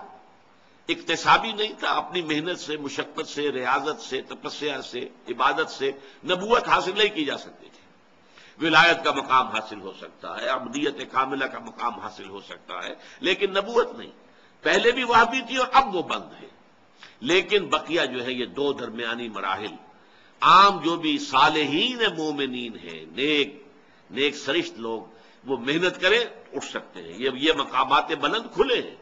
اکتسابی نہیں تھا، اپنی محنت سے، مشقت سے، ریاضت سے، تپسیا سے، عبادت سے نبوت حاصل نہیں کی جا سکتی تھی۔ ولایت کا مقام حاصل ہو سکتا ہے، عبدیت کاملہ کا مقام حاصل ہو سکتا ہے، لیکن نبوت نہیں، پہلے بھی وہابی تھی اور اب وہ بند ہے۔ لیکن بقیہ جو ہے یہ دو درمیانی مراحل، عام جو بھی صالحین مومنین ہیں، نیک سرشت لوگ، وہ محنت کریں اٹھ سکتے ہیں، یہ مقامات بلند کھلے ہیں۔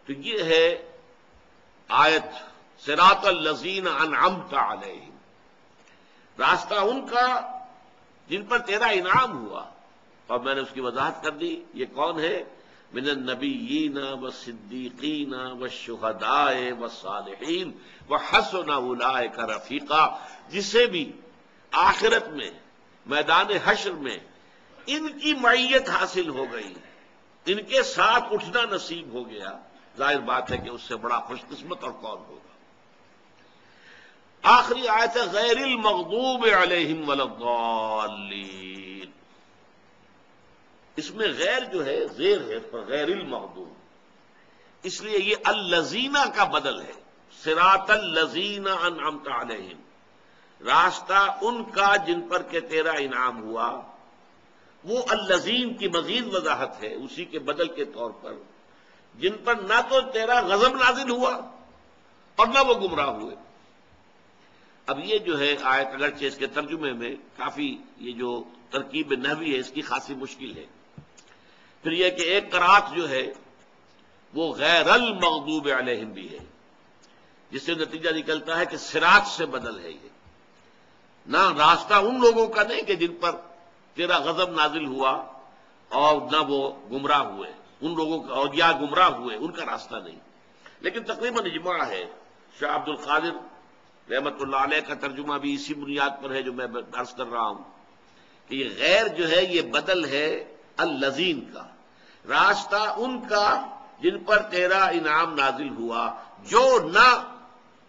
تو یہ ہے آیت صراط الذین انعمت علیہم، راستہ ان کا جن پر تیرا انعام ہوا، اور میں نے اس کی وضاحت کر دی، یہ کون ہے؟ من النبیین والصدیقین والشہداء والصالحین وحسن اولئک رفیقا، جسے بھی آخرت میں میدان حشر میں ان کی معیت حاصل ہو گئی، ان کے ساتھ اٹھنا نصیب ہو گیا، ظاہر بات ہے کہ اس سے بڑا خوش قسمت اور کون ہوگا۔ آخری آیت ہے غیر المغضوب علیہم ولا الضالین، اس میں غیر جو ہے زیر ہے پر غیر المغضوب، اس لیے یہ الذین کا بدل ہے، صراط الذین انعمت علیہم، راستہ ان کا جن پر کہ تیرا انعام ہوا۔ وہ الذین کی مزید وضاحت ہے اسی کے بدل کے طور پر، جن پر نہ تو تیرا غضب نازل ہوا اور نہ وہ گمراہ ہوئے۔ اب یہ جو ہے آیت اگرچہ اس کے ترجمے میں کافی یہ جو ترکیب نحوی ہے اس کی خاصی مشکل ہے۔ پھر یہ کہ ایک قرات جو ہے وہ غیر المغضوب علیہم بھی ہے، جس سے نتیجہ نکلتا ہے کہ صراط سے بدل ہے، یہ نہ راستہ ان لوگوں کا نہیں کہ جن پر تیرا غضب نازل ہوا اور نہ وہ گمراہ ہوئے، ان لوگوں کا اور یا گمراہ ہوئے ان کا راستہ نہیں۔ لیکن تقریباً اجماع ہے، شاہ عبد القادر رحمت اللہ علیہ کا ترجمہ بھی اسی بنیاد پر ہے جو میں عرض کر رہا ہوں کہ یہ غیر جو ہے یہ بدل ہے الذین کا، راستہ ان کا جن پر تیرا انعام نازل ہوا، جو نہ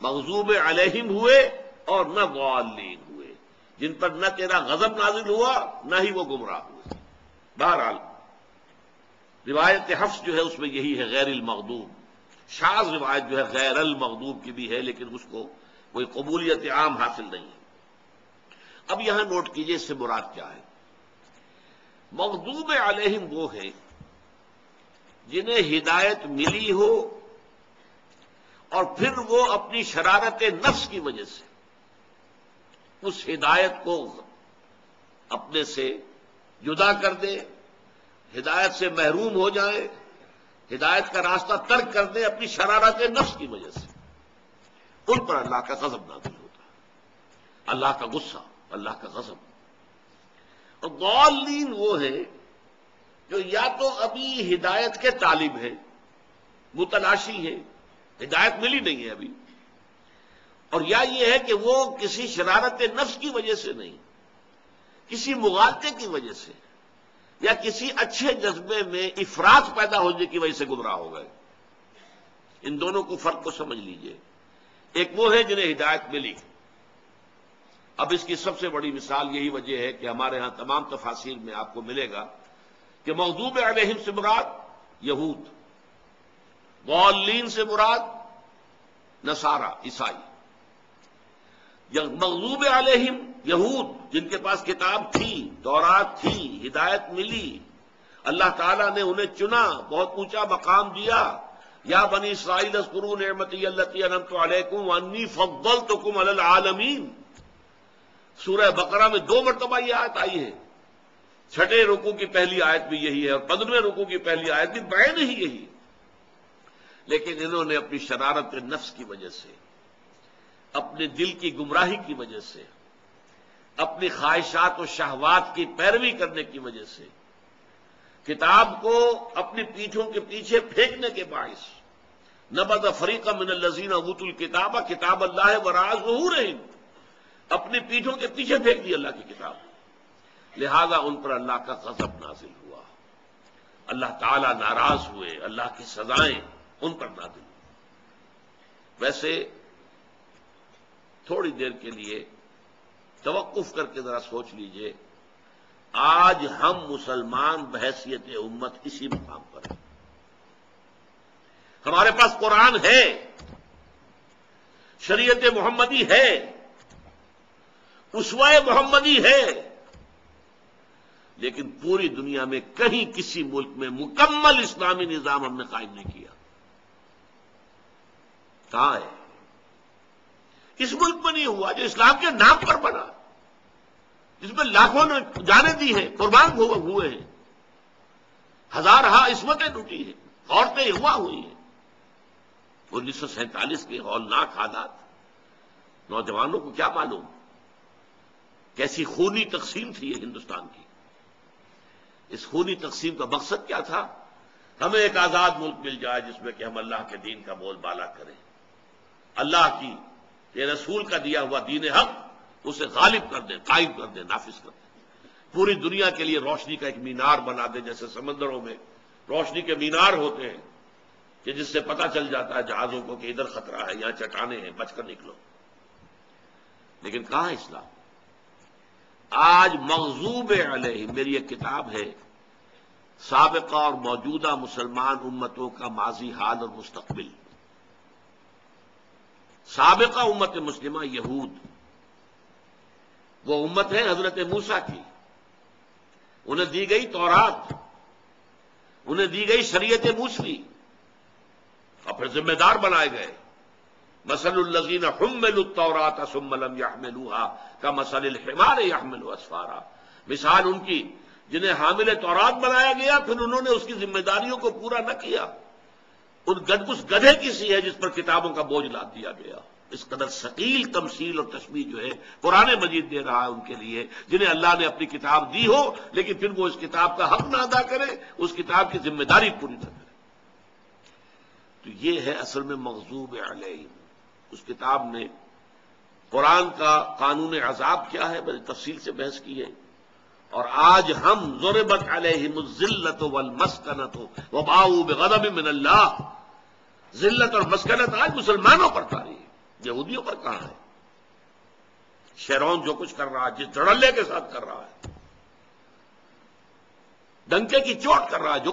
مغضوب علیہم ہوئے اور نہ ضالین ہوئے، جن پر نہ تیرا غضب نازل ہوا نہ ہی وہ گمراہ ہوئے۔ بہرحال روایت حفص جو ہے اس میں یہی ہے غیر المغضوب، شاذ روایت جو ہے غیر المغضوب کی بھی ہے لیکن اس کو کوئی قبولیت عام حاصل نہیں ہے۔ اب یہاں نوٹ کیجئے اس سے مراد کیا ہے۔ مغضوب علیہم وہ ہیں جنہیں ہدایت ملی ہو اور پھر وہ اپنی شرارت نفس کی وجہ سے اس ہدایت کو اپنے سے جدا کر دے، ہدایت سے محروم ہو جائیں، ہدایت کا راستہ ترک کر دیں اپنی شرارت نفس کی وجہ سے، ان پر اللہ کا غضب نازل ہوتا ہے، اللہ کا غصہ، اللہ کا غضب۔ اور ضالین وہ ہیں جو یا تو ابھی ہدایت کے طالب ہیں، متلاشی ہیں، ہدایت ملی نہیں ہے ابھی، اور یا یہ ہے کہ وہ کسی شرارت نفس کی وجہ سے نہیں، کسی مغالطے کی وجہ سے یا کسی اچھے جذبے میں افراط پیدا ہونے کی وجہ سے گمراہ ہو گئے۔ ان دونوں کو فرق کو سمجھ لیجئے۔ ایک وہ ہے جنہیں ہدایت ملی، اب اس کی سب سے بڑی مثال یہی وجہ ہے کہ ہمارے ہاں تمام تفاسیر میں آپ کو ملے گا کہ مغضوب علیہم سے مراد یہود، ضالین سے مراد نصارہ، عیسائی۔ مغضوب علیہم یہود، جن کے پاس کتاب تھی، تورات تھی، ہدایت ملی، اللہ تعالیٰ نے انہیں چنا، بہت اونچا مقام دیا. یا بنی اسرائیل اذکروا نعمتی التی انعمت علیکم وانی فضلتکم علی العالمین. سورہ بقرہ میں 2 مرتبہ یہ آیت آئی ہے. 6 رکوع کی پہلی آیت بھی یہی ہے اور 15ویں رکوع کی پہلی آیت بھی بعین ہی یہی. لیکن انہوں نے اپنی شرارت نفس کی وجہ سے، اپنے دل کی گمراہی کی وجہ سے، اپنی خواہشات و شہوات کی پیروی کرنے کی وجہ سے کتاب کو اپنی پیٹھوں کے پیچھے پھینکنے کے باعث نبذ فریق من الذین اوتوا الکتاب کتاب اللہ وراء ظہورہم، اپنی پیٹھوں کے پیچھے پھینک دی اللہ کی کتاب. لہذا ان پر اللہ کا غضب نازل ہوا، اللہ تعالی ناراض ہوئے، اللہ کی سزائیں ان پر نازل ہوئی. ویسے تھوڑی دیر کے لیے توقف کر کے ذرا سوچ لیجئے، آج ہم مسلمان بحیثیت امت اسی مقام پر ہیں. ہمارے پاس قرآن ہے، شریعت محمدی ہے، اسوہ محمدی ہے، لیکن پوری دنیا میں کہیں کسی ملک میں مکمل اسلامی نظام ہم نے قائم نہیں کیا. کہاں ہے؟ اس ملک میں نہیں ہوا جو اسلام کے نام پر بنا، جس میں لاکھوں نے جانیں دی ہیں، قربان ہوئے ہیں، ہزارہا عصمتیں لوٹی ہیں، عورتیں اغوا ہوئی ہیں. 1947 کے ہولناک حالات، نوجوانوں کو کیا معلوم کیسی خونی تقسیم تھی یہ ہندوستان کی. اس خونی تقسیم کا مقصد کیا تھا؟ ہمیں ایک آزاد ملک مل جائے جس میں کہ ہم اللہ کے دین کا بول بالا کریں، اللہ کی یہ رسول کا دیا ہوا دین حق اسے غالب کر دیں، قائم کر دیں، نافذ کر دیں. پوری دنیا کے لیے روشنی کا ایک مینار بنا دیں، جیسے سمندروں میں روشنی کے مینار ہوتے ہیں کہ جس سے پتہ چل جاتا ہے جہازوں کو کہ ادھر خطرہ ہے، یہاں چٹانیں ہیں، بچ کر نکلو. لیکن کہاں ہے اسلام؟ آج مغضوب علیہ، میری ایک کتاب ہے سابقہ اور موجودہ مسلمان امتوں کا ماضی، حال اور مستقبل. سابقہ امت مسلمہ یہود، وہ امت ہے حضرت موسیٰ کی، انہیں دی گئی تورات، انہیں دی گئی شریعت موسوی، اور پھر ذمہ دار بنائے گئے. مثل الذین حملوا التوراۃ ثم لم يحملوها كمثل الحمار يحمل اسفارا. مثال ان کی جنہیں حامل تورات بنایا گیا پھر انہوں نے اس کی ذمہ داریوں کو پورا نہ کیا، اس گدھے کی سی ہے جس پر کتابوں کا بوجھ لاد دیا گیا. اس قدر ثقیل تمثیل اور تشبیہ جو ہے قرآن مجید دے رہا ہے ان کے لیے جنہیں اللہ نے اپنی کتاب دی ہو لیکن پھر وہ اس کتاب کا حق نہ ادا کرے، اس کتاب کی ذمہ داری پوری نہ کرے. تو یہ ہے اصل میں مغضوب علیہم. اس کتاب میں قرآن کا قانون عذاب کیا ہے میں نے تفصیل سے بحث کی ہے. اور آج ہم ضربت علیہم الذلۃ والمسکنۃ وباؤوا بغضب من اللہ، ذلت اور مسکنت آج مسلمانوں پر تاری ہے، یہودیوں پر کہاں ہے؟ شیرون جو کچھ کر رہا ہے، جس دھڑلے کے ساتھ کر رہا ہے، ڈنکے کی چوٹ کر رہا ہے، جو